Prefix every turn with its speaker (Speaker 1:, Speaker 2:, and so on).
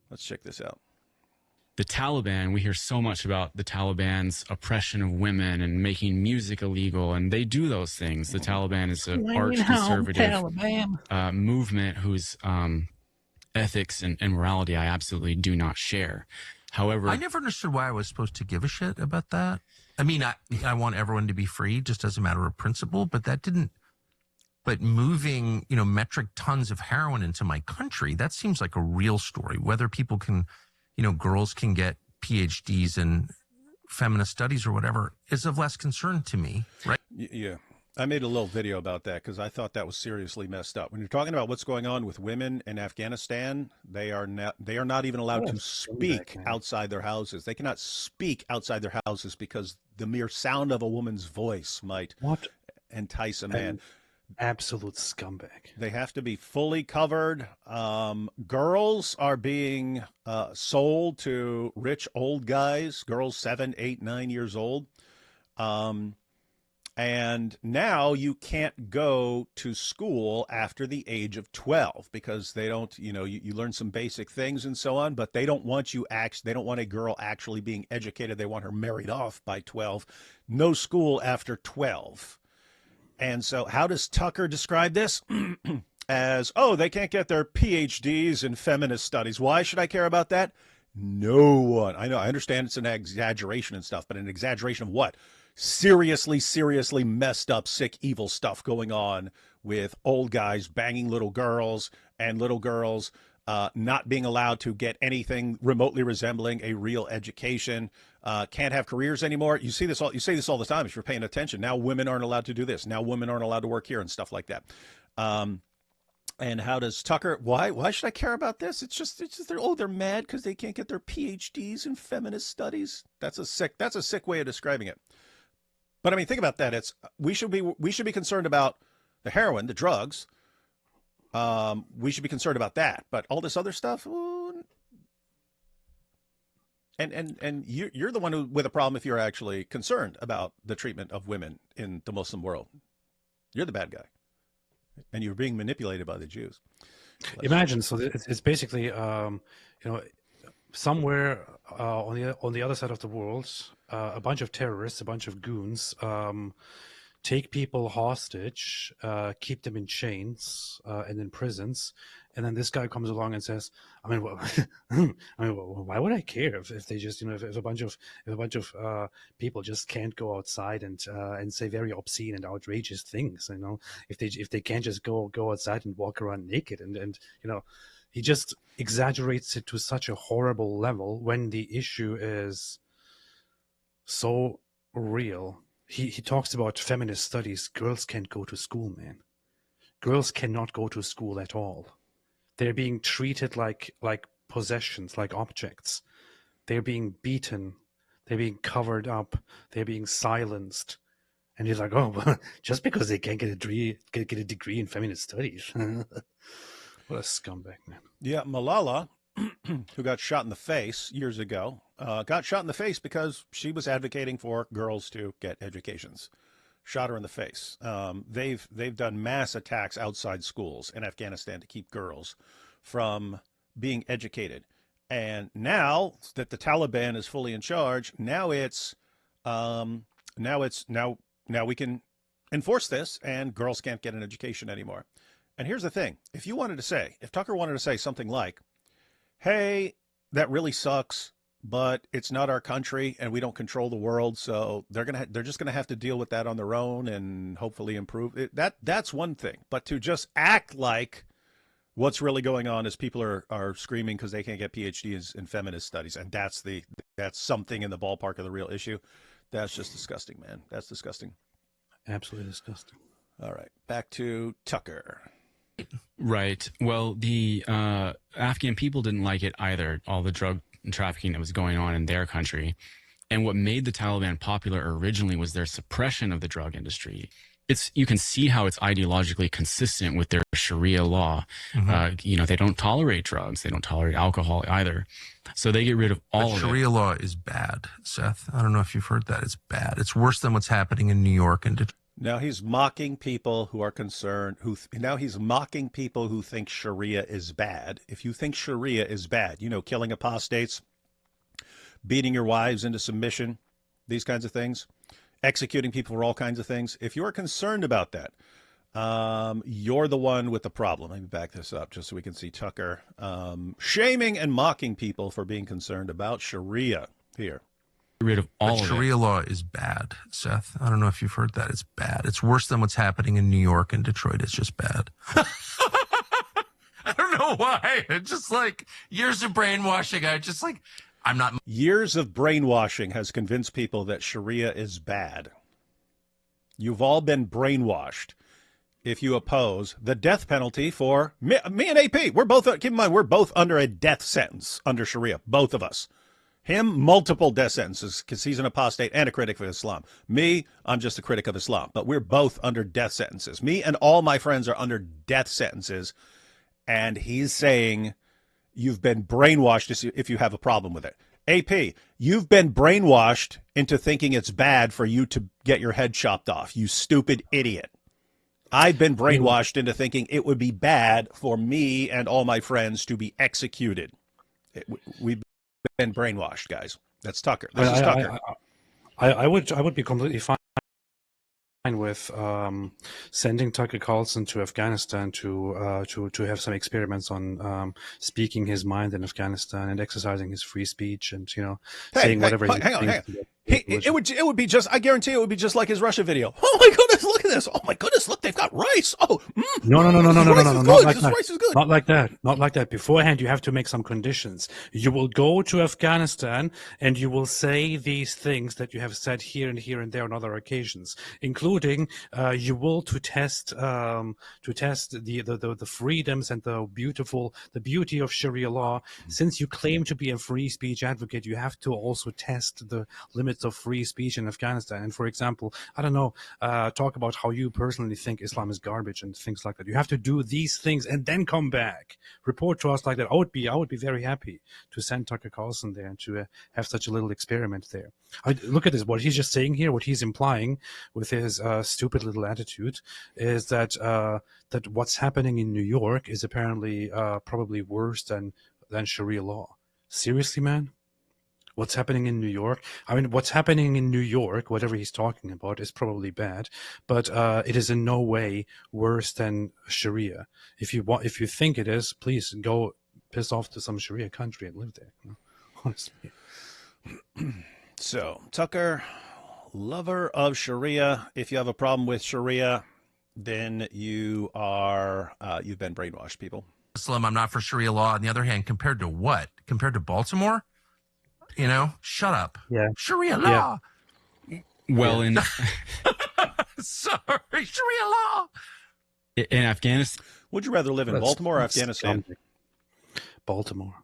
Speaker 1: Let's check this out.
Speaker 2: The Taliban, we hear so much about the Taliban's oppression of women and making music illegal, and they do those things. The Taliban is an arch conservative movement whose ethics and morality I absolutely do not share. However,
Speaker 3: I never understood why I was supposed to give a shit about that. I mean, I want everyone to be free just as a matter of principle, but that didn't. But moving, metric tons of heroin into my country, that seems like a real story. Whether people can, girls can get PhDs in feminist studies or whatever is of less concern to me, right?
Speaker 1: Yeah. I made a little video about that because I thought that was seriously messed up. When you're talking about what's going on with women in Afghanistan, they are not even allowed to speak outside their houses. They cannot speak outside their houses because the mere sound of a woman's voice might entice a man.
Speaker 4: Absolute scumbag.
Speaker 1: They have to be fully covered. Girls are being sold to rich old guys, girls 7, 8, 9 years old. And now you can't go to school after the age of 12 because they don't, you learn some basic things and so on, but they don't want they don't want a girl actually being educated. They want her married off by 12. No school after 12. And so how does Tucker describe this? As, they can't get their PhDs in feminist studies. Why should I care about that? No one. I know, I understand it's an exaggeration and stuff, but an exaggeration of what? Seriously messed up, sick, evil stuff going on with old guys banging little girls and little girls not being allowed to get anything remotely resembling a real education, can't have careers anymore. You say this all the time if you're paying attention. Now women aren't allowed to do this. Now women aren't allowed to work here and stuff like that. And how does Tucker, why should I care about this? It's just they're mad because they can't get their PhDs in feminist studies. That's a sick way of describing it. But I mean, think about that. We should be concerned about the heroin, the drugs. We should be concerned about that. But all this other stuff, and you're the one with a problem if you're actually concerned about the treatment of women in the Muslim world. You're the bad guy, and you're being manipulated by the Jews.
Speaker 4: Imagine, so it's basically, somewhere on the other side of the world, a bunch of terrorists, a bunch of goons, take people hostage, keep them in chains and in prisons, and then this guy comes along and says, "I mean, why would I care if they just, if a bunch of people just can't go outside and say very obscene and outrageous things, if they can't just go outside and walk around naked and he just exaggerates it to such a horrible level when the issue is so real. He talks about feminist studies. Girls can't go to school, man. Girls cannot go to school at all. They're being treated like possessions, like objects. They're being beaten. They're being covered up. They're being silenced. And he's like, just because they can't get a degree in feminist studies. What a scumbag, man.
Speaker 1: Yeah, Malala, who got shot in the face years ago, got shot in the face because she was advocating for girls to get educations. Shot her in the face. They've done mass attacks outside schools in Afghanistan to keep girls from being educated. And now that the Taliban is fully in charge, now we can enforce this, and girls can't get an education anymore. And here's the thing: if Tucker wanted to say something like, "Hey, that really sucks, but it's not our country and we don't control the world, so they're just gonna have to deal with that on their own and hopefully improve it," that's one thing. But to just act like what's really going on is people are screaming because they can't get PhDs in feminist studies, and that's something in the ballpark of the real issue. That's just disgusting, man. That's disgusting.
Speaker 4: Absolutely disgusting.
Speaker 1: All right, back to Tucker.
Speaker 2: Right. Well, the Afghan people didn't like it either, all the drug trafficking that was going on in their country. And what made the Taliban popular originally was their suppression of the drug industry. You can see how it's ideologically consistent with their Sharia law. Mm-hmm. They don't tolerate drugs. They don't tolerate alcohol either. So they get rid of all of it.
Speaker 3: Sharia law is bad, Seth. I don't know if you've heard that. It's bad. It's worse than what's happening in New York and Detroit.
Speaker 1: Now he's mocking people who are concerned. Now he's mocking people who think Sharia is bad. If you think Sharia is bad, killing apostates, beating your wives into submission, these kinds of things, executing people for all kinds of things. If you're concerned about that, you're the one with the problem. Let me back this up just so we can see Tucker shaming and mocking people for being concerned about Sharia here.
Speaker 2: Rid of all
Speaker 3: But
Speaker 2: of
Speaker 3: Sharia law is bad, Seth. I don't know if you've heard that. It's bad. It's worse than what's happening in New York and Detroit. It's just bad. I don't know why. It's just like years of brainwashing. I'm not.
Speaker 1: Years of brainwashing has convinced people that Sharia is bad. You've all been brainwashed if you oppose the death penalty for me and AP. We're both, keep in mind, we're both under a death sentence under Sharia, both of us. Him, multiple death sentences because he's an apostate and a critic of Islam. Me, I'm just a critic of Islam. But we're both under death sentences. Me and all my friends are under death sentences. And he's saying you've been brainwashed if you have a problem with it. AP, you've been brainwashed into thinking it's bad for you to get your head chopped off, you stupid idiot. I've been brainwashed into thinking it would be bad for me and all my friends to be executed. We've been brainwashed, guys. That's Tucker. This is Tucker.
Speaker 4: I would be completely fine with sending Tucker Carlson to Afghanistan to have some experiments on speaking his mind in Afghanistan and exercising his free speech and saying whatever.
Speaker 1: Hang on. It would be just. I guarantee it would be just like his Russia video. Oh my goodness, look at this! Oh my goodness, look, they've got rice. Oh,
Speaker 4: no,
Speaker 1: not like that. Rice is good.
Speaker 4: Not like that. Not like that. Beforehand, you have to make some conditions. You will go to Afghanistan and you will say these things that you have said here and there on other occasions, including you will to test the freedoms and the beauty of Sharia law. Since you claim to be a free speech advocate, you have to also test the limits of free speech in Afghanistan. And for example, I don't know, talk about how you personally think Islam is garbage and things like that. You have to do these things and then come back, report to us like that. I would be very happy to send Tucker Carlson there and to have such a little experiment there. Look at this. What he's just saying here, what he's implying with his stupid little attitude is that that what's happening in New York is apparently probably worse than Sharia law. Seriously, man? What's happening in New York? I mean, what's happening in New York, whatever he's talking about, is probably bad, but it is in no way worse than Sharia. If you think it is, please go piss off to some Sharia country and live there. Honestly.
Speaker 1: So, Tucker, lover of Sharia. If you have a problem with Sharia, then you've been brainwashed, people.
Speaker 3: Muslim, I'm not for Sharia law. On the other hand, compared to what? Compared to Baltimore? Shut up.
Speaker 4: Yeah.
Speaker 3: Sharia law.
Speaker 2: Yeah. Well, in
Speaker 3: sorry, Sharia law.
Speaker 2: In Afghanistan,
Speaker 1: would you rather live in Baltimore or Afghanistan?
Speaker 4: Baltimore.